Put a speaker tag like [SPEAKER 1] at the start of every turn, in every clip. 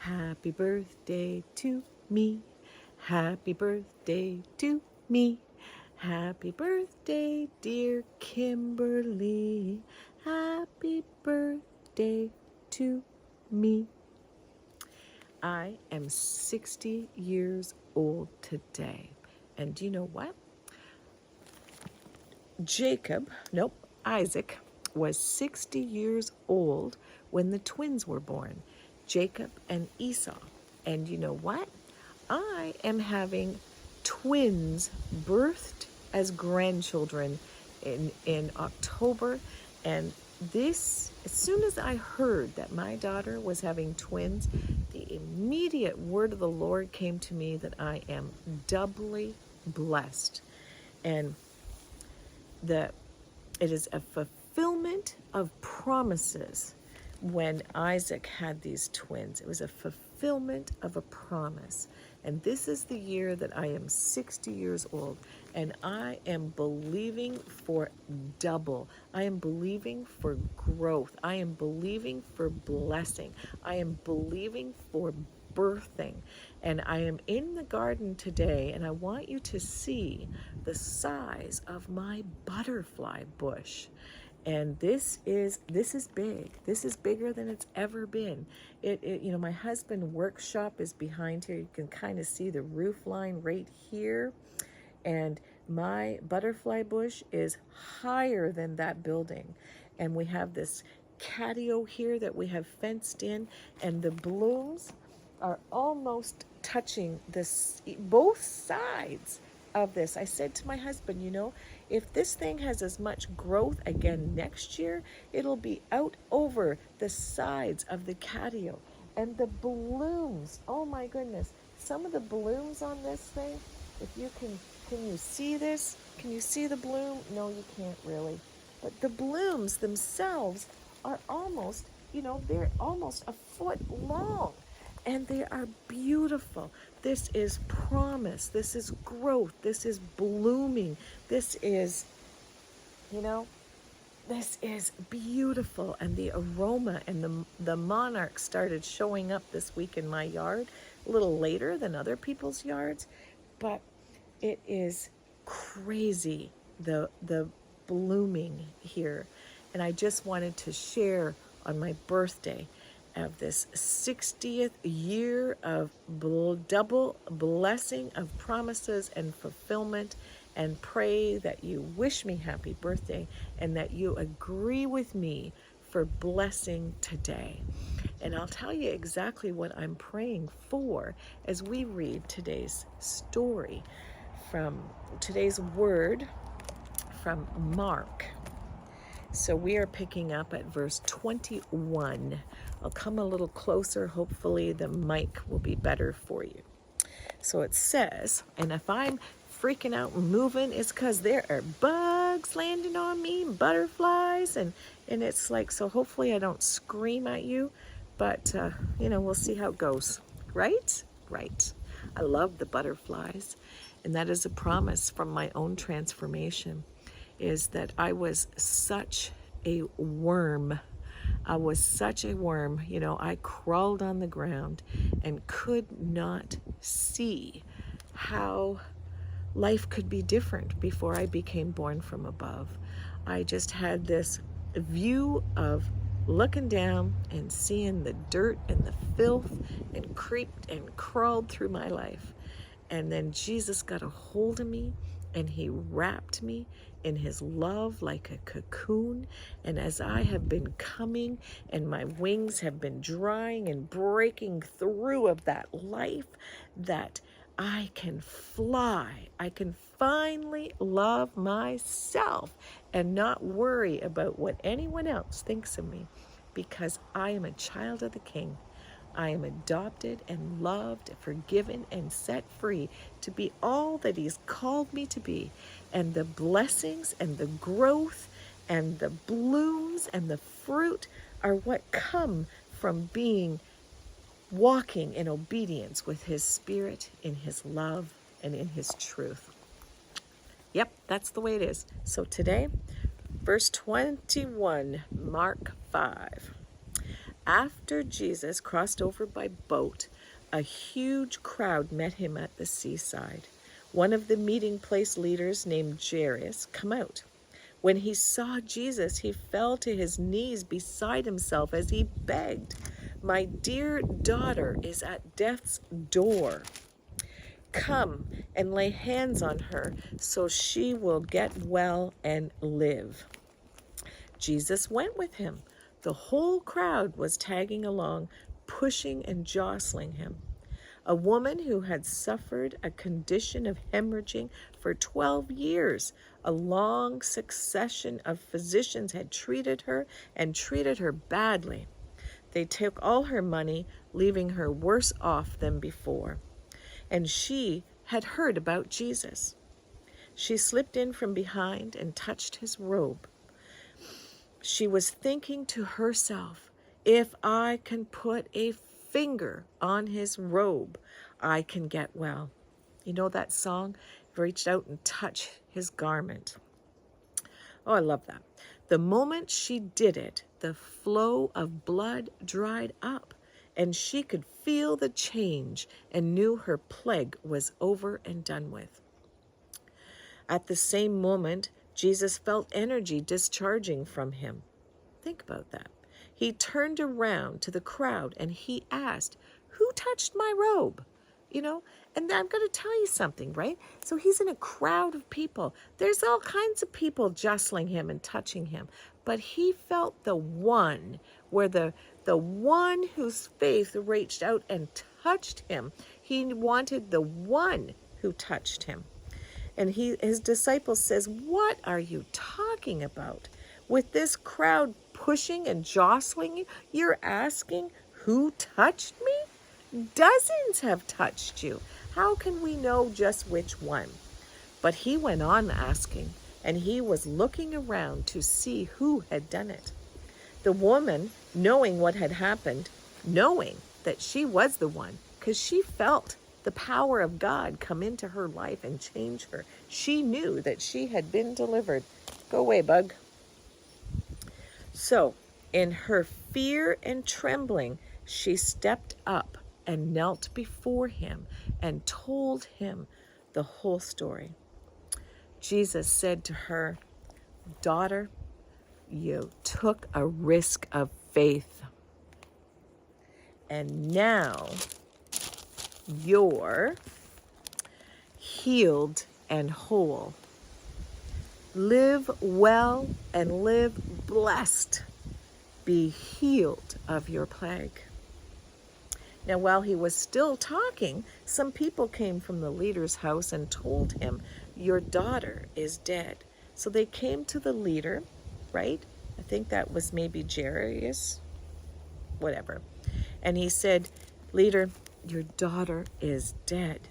[SPEAKER 1] Happy birthday to me. Happy birthday to me. Happy birthday, dear Kimberly. Happy birthday to me. I am 60 years old today. And do you know what? Isaac was 60 years old when the twins were born, Jacob and Esau. And you know what? I am having twins birthed as grandchildren in October. And this, as soon as I heard that my daughter was having twins, the immediate word of the Lord came to me that I am doubly blessed. And it is a fulfillment of promises. When Isaac had these twins, it was a fulfillment of a promise. And this is the year that I am 60 years old, and I am believing for double. I am believing for growth. I am believing for blessing. I am believing for birthing. And I am in the garden today, and I want you to see the size of my butterfly bush. And this is big. This is bigger than it's ever been. My husband's workshop is behind here. You can kind of see the roof line right here. And my butterfly bush is higher than that building. And we have this catio here that we have fenced in, and the blooms are almost touching both sides of this. I said to my husband, if this thing has as much growth again next year, it'll be out over the sides of the catio. And the blooms, oh my goodness, some of the blooms on this thing, if you can you see this? Can you see the bloom? No, you can't really. But the blooms themselves are almost, they're almost a foot long. And they are beautiful. This is promise. This is growth. This is blooming. This is, this is beautiful. And the aroma and the monarchs started showing up this week in my yard, a little later than other people's yards. But it is crazy, the blooming here. And I just wanted to share on my birthday of this 60th year of double blessing of promises and fulfillment, and pray that you wish me happy birthday and that you agree with me for blessing today. And I'll tell you exactly what I'm praying for as we read today's story from today's word from Mark. So we are picking up at verse 21. I'll come a little closer. Hopefully the mic will be better for you. So it says, and if I'm freaking out and moving, it's because there are bugs landing on me, butterflies, and it's like, so hopefully I don't scream at you, but we'll see how it goes. Right? Right. I love the butterflies, and that is a promise from my own transformation, is that I was such a worm. I crawled on the ground and could not see how life could be different before I became born from above. I just had this view of looking down and seeing the dirt and the filth and creeped and crawled through my life. And then Jesus got a hold of me, and he wrapped me in his love like a cocoon. And as I have been coming and my wings have been drying and breaking through of that life, that I can fly. I can finally love myself and not worry about what anyone else thinks of me, because I am a child of the King. I am adopted and loved, forgiven, and set free to be all that he's called me to be. And the blessings and the growth and the blooms and the fruit are what come from walking in obedience with his Spirit, in his love, and in his truth. Yep, that's the way it is. So today, verse 21, Mark 5. After Jesus crossed over by boat, a huge crowd met him at the seaside. One of the meeting place leaders named Jairus come out. When he saw Jesus, he fell to his knees beside himself as he begged, "My dear daughter is at death's door. Come and lay hands on her so she will get well and live." Jesus went with him. The whole crowd was tagging along, pushing and jostling him. A woman who had suffered a condition of hemorrhaging for 12 years. A long succession of physicians had treated her and treated her badly. They took all her money, leaving her worse off than before. And she had heard about Jesus. She slipped in from behind and touched his robe. She was thinking to herself, if I can put a finger on his robe, I can get well. You know that song? Reached out and touched his garment. Oh, I love that. The moment she did it, the flow of blood dried up, and she could feel the change and knew her plague was over and done with. At the same moment, Jesus felt energy discharging from him. Think about that. He turned around to the crowd and he asked, "Who touched my robe?" And I'm going to tell you something, right? So he's in a crowd of people. There's all kinds of people jostling him and touching him. But he felt the one where the one whose faith reached out and touched him. He wanted the one who touched him. And his disciple says, "What are you talking about? With this crowd pushing and jostling you, you're asking, who touched me? Dozens have touched you. How can we know just which one?" But he went on asking, and he was looking around to see who had done it. The woman, knowing what had happened, knowing that she was the one, because she felt the power of God come into her life and change her. She knew that she had been delivered. Go away, bug. So, in her fear and trembling, she stepped up and knelt before him and told him the whole story. Jesus said to her, "Daughter, you took a risk of faith, and now you're healed and whole. Live well and live blessed. Be healed of your plague." Now, while he was still talking, some people came from the leader's house and told him, "Your daughter is dead." So they came to the leader, right? I think that was maybe Jairus, whatever. And he said, "Leader, your daughter is dead.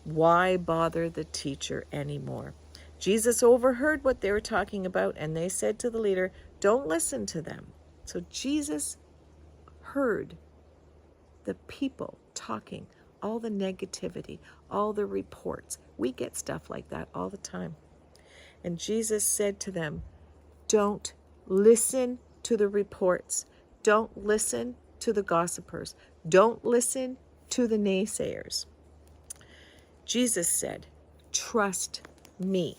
[SPEAKER 1] Why bother the teacher anymore?" Jesus overheard what they were talking about, and they said to the leader, "Don't listen to them." So Jesus heard the people talking, all the negativity, all the reports. We get stuff like that all the time. And Jesus said to them, "Don't listen to the reports. Don't listen to the gossipers. Don't listen to the naysayers." Jesus said, "Trust me."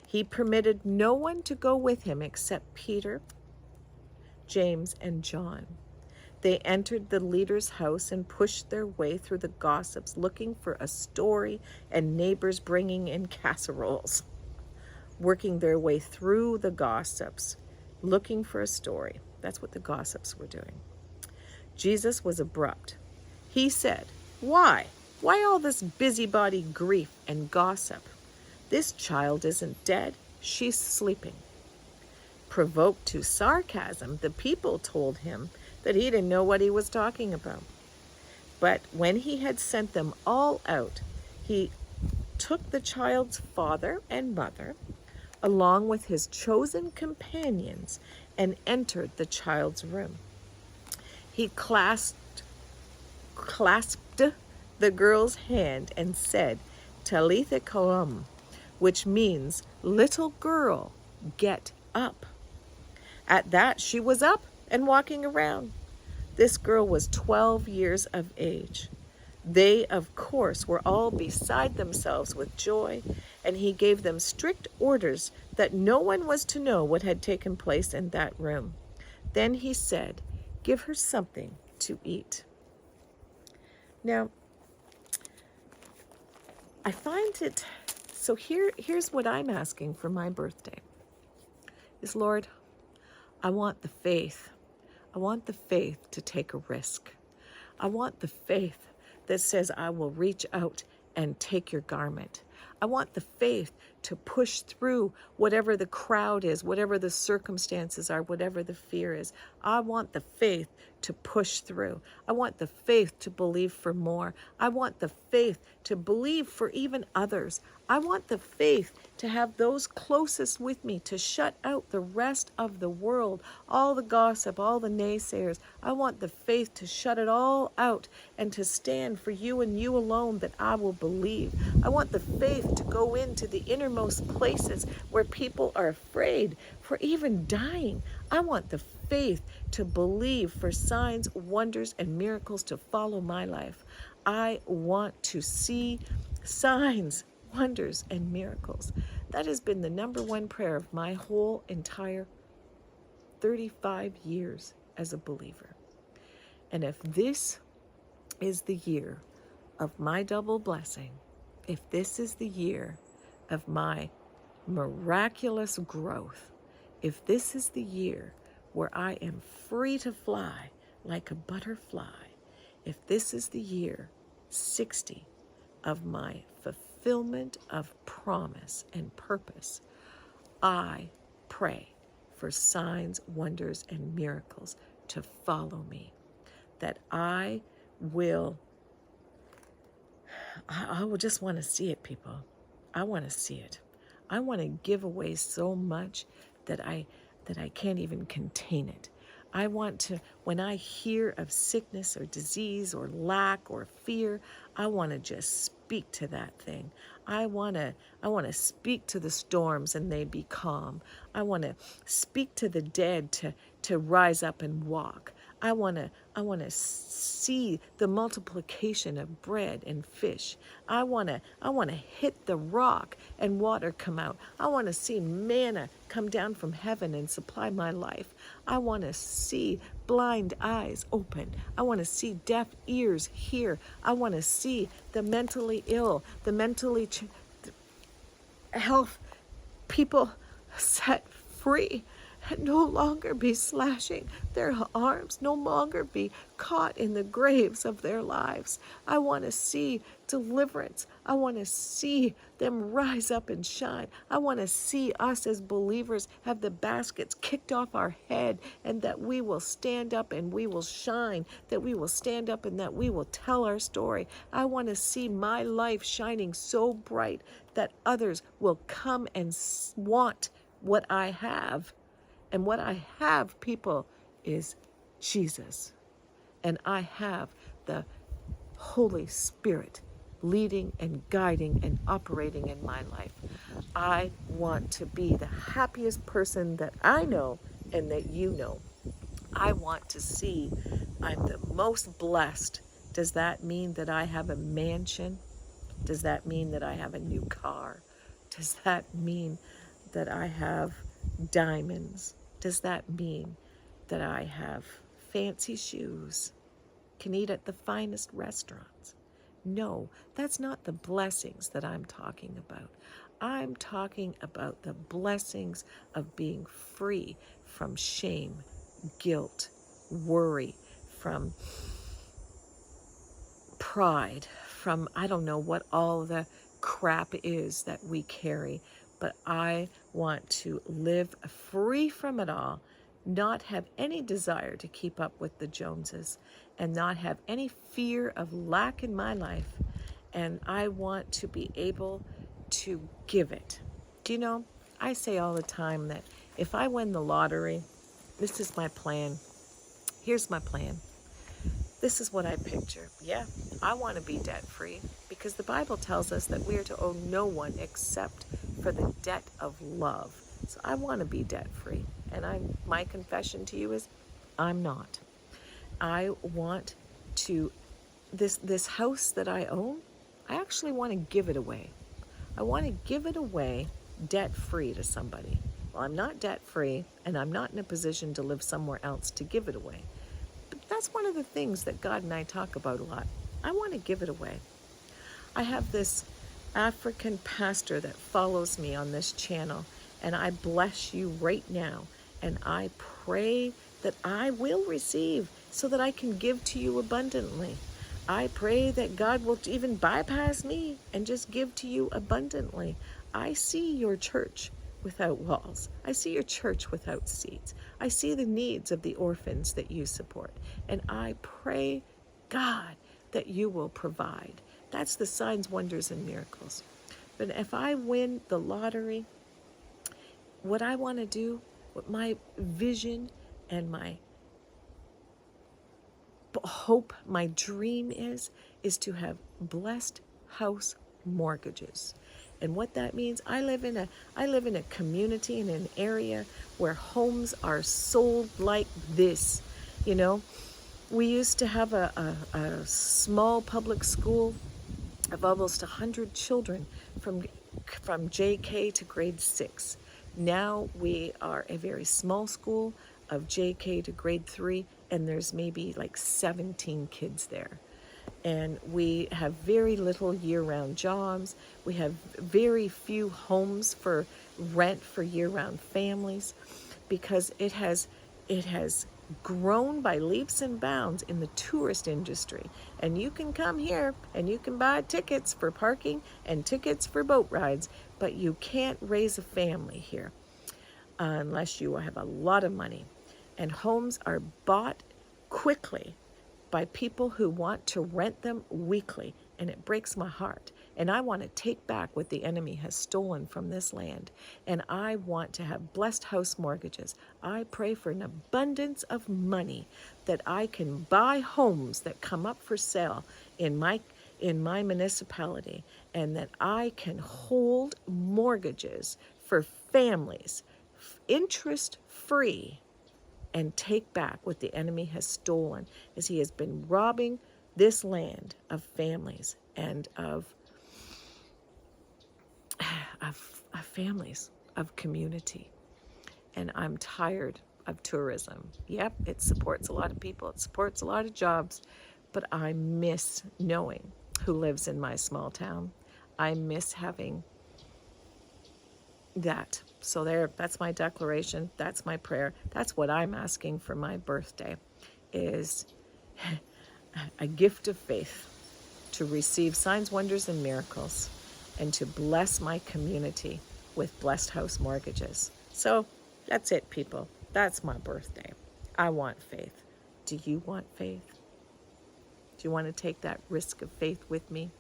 [SPEAKER 1] He permitted no one to go with him except Peter, James, and John. They entered the leader's house and pushed their way through the gossips, looking for a story, and neighbors bringing in casseroles, working their way through the gossips, looking for a story. That's what the gossips were doing. Jesus was abrupt. He said, Why all this busybody grief and gossip? This child isn't dead, she's sleeping." Provoked to sarcasm, the people told him that he didn't know what he was talking about. But when he had sent them all out, he took the child's father and mother, along with his chosen companions, and entered the child's room. He clasped the girl's hand and said, "Talitha koum," which means, "Little girl, get up." At that, she was up and walking around. This girl was 12 years of age. They, of course, were all beside themselves with joy, and he gave them strict orders that no one was to know what had taken place in that room. Then he said, "Give her something to eat." Now, I find it, so here's what I'm asking for my birthday is, Lord, I want the faith. I want the faith to take a risk. I want the faith that says I will reach out and take your garment. I want the faith to push through whatever the crowd is, whatever the circumstances are, whatever the fear is. I want the faith to push through. I want the faith to believe for more. I want the faith to believe for even others. I want the faith to have those closest with me to shut out the rest of the world, all the gossip, all the naysayers. I want the faith to shut it all out and to stand for you and you alone, that I will believe. I want the faith to go into the innermost places where people are afraid for even dying. I want the faith to believe for signs, wonders, and miracles to follow my life. I want to see signs, wonders, and miracles. That has been the number one prayer of my whole entire 35 years as a believer. And if this is the year of my double blessing, if this is the year of my miraculous growth, if this is the year where I am free to fly like a butterfly, if this is the year 60 of my fulfillment of promise and purpose, I pray for signs, wonders, and miracles to follow me, that I will just want to see it, people. I want to see it. I want to give away so much that I can't even contain it. I want to, when I hear of sickness or disease or lack or fear, I want to just speak to that thing. I want to speak to the storms and they be calm. I want to speak to the dead to rise up and walk. I want to see the multiplication of bread and fish. I want to hit the rock and water come out. I want to see manna come down from heaven and supply my life. I want to see blind eyes open. I want to see deaf ears hear. I want to see the mentally ill, the mentally health people set free, and no longer be slashing their arms, no longer be caught in the graves of their lives. I want to see deliverance. I want to see them rise up and shine. I want to see us as believers have the baskets kicked off our head, and that we will stand up and we will shine, that we will stand up and that we will tell our story. I want to see my life shining so bright that others will come and want what I have. And what I have, people, is Jesus. And I have the Holy Spirit leading and guiding and operating in my life. I want to be the happiest person that I know and that you know. I want to see I'm the most blessed. Does that mean that I have a mansion? Does that mean that I have a new car? Does that mean that I have diamonds? Does that mean that I have fancy shoes, can eat at the finest restaurants? No, that's not the blessings that I'm talking about. I'm talking about the blessings of being free from shame, guilt, worry, from pride, from I don't know what all the crap is that we carry. But I want to live free from it all, not have any desire to keep up with the Joneses, and not have any fear of lack in my life. And I want to be able to give it. Do you know, I say all the time that if I win the lottery, this is my plan. Here's my plan. This is what I picture. Yeah, I want to be debt-free, because the Bible tells us that we are to owe no one except for the debt of love. So I want to be debt-free. And my confession to you is, I'm not. I want to, this house that I own, I actually want to give it away. I want to give it away debt-free to somebody. Well, I'm not debt-free, and I'm not in a position to live somewhere else to give it away. But that's one of the things that God and I talk about a lot. I want to give it away. I have this African pastor that follows me on this channel, and I bless you right now, and I pray that I will receive so that I can give to you abundantly. I pray that God will even bypass me and just give to you abundantly. I see your church without walls. I see your church without seats. I see the needs of the orphans that you support. And I pray, God, that you will provide. That's the signs, wonders, and miracles. But if I win the lottery, what I want to do, what my vision and my hope, my dream is to have blessed house mortgages. And what that means, I live in a community, in an area where homes are sold like this. You know, we used to have a small public school of almost 100 children from JK to grade 6. Now we are a very small school of JK to grade 3, and there's maybe like 17 kids there. And we have very little year-round jobs. We have very few homes for rent for year-round families, because it has grown by leaps and bounds in the tourist industry. And you can come here and you can buy tickets for parking and tickets for boat rides, but you can't raise a family here unless you have a lot of money. And homes are bought quickly by people who want to rent them weekly, and it breaks my heart. And I want to take back what the enemy has stolen from this land, and I want to have blessed house mortgages. I pray for an abundance of money that I can buy homes that come up for sale in my municipality, and that I can hold mortgages for families, interest-free, and take back what the enemy has stolen, as he has been robbing this land of families and of families, of community. And I'm tired of tourism. Yep, it supports a lot of people, it supports a lot of jobs, but I miss knowing who lives in my small town. I miss having that. So that's my declaration, that's my prayer, that's what I'm asking for my birthday, is a gift of faith to receive signs, wonders, and miracles, and to bless my community with blessed house mortgages. So that's it, people. That's my birthday. I want faith. Do you want faith? Do you want to take that risk of faith with me?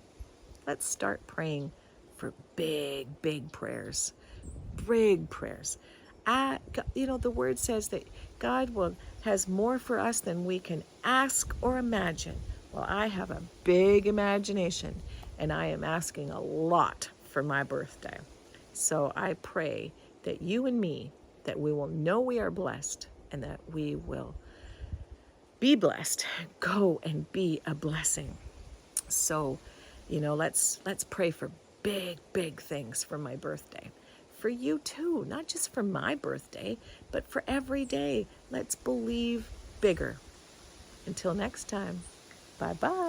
[SPEAKER 1] Let's start praying for big, big prayers. Big prayers. The word says that God has more for us than we can ask or imagine. Well, I have a big imagination, and I am asking a lot for my birthday. So I pray that you and me, that we will know we are blessed, and that we will be blessed. Go and be a blessing. So, let's pray for big, big things for my birthday. For you too, not just for my birthday, but for every day. Let's believe bigger. Until next time, bye-bye.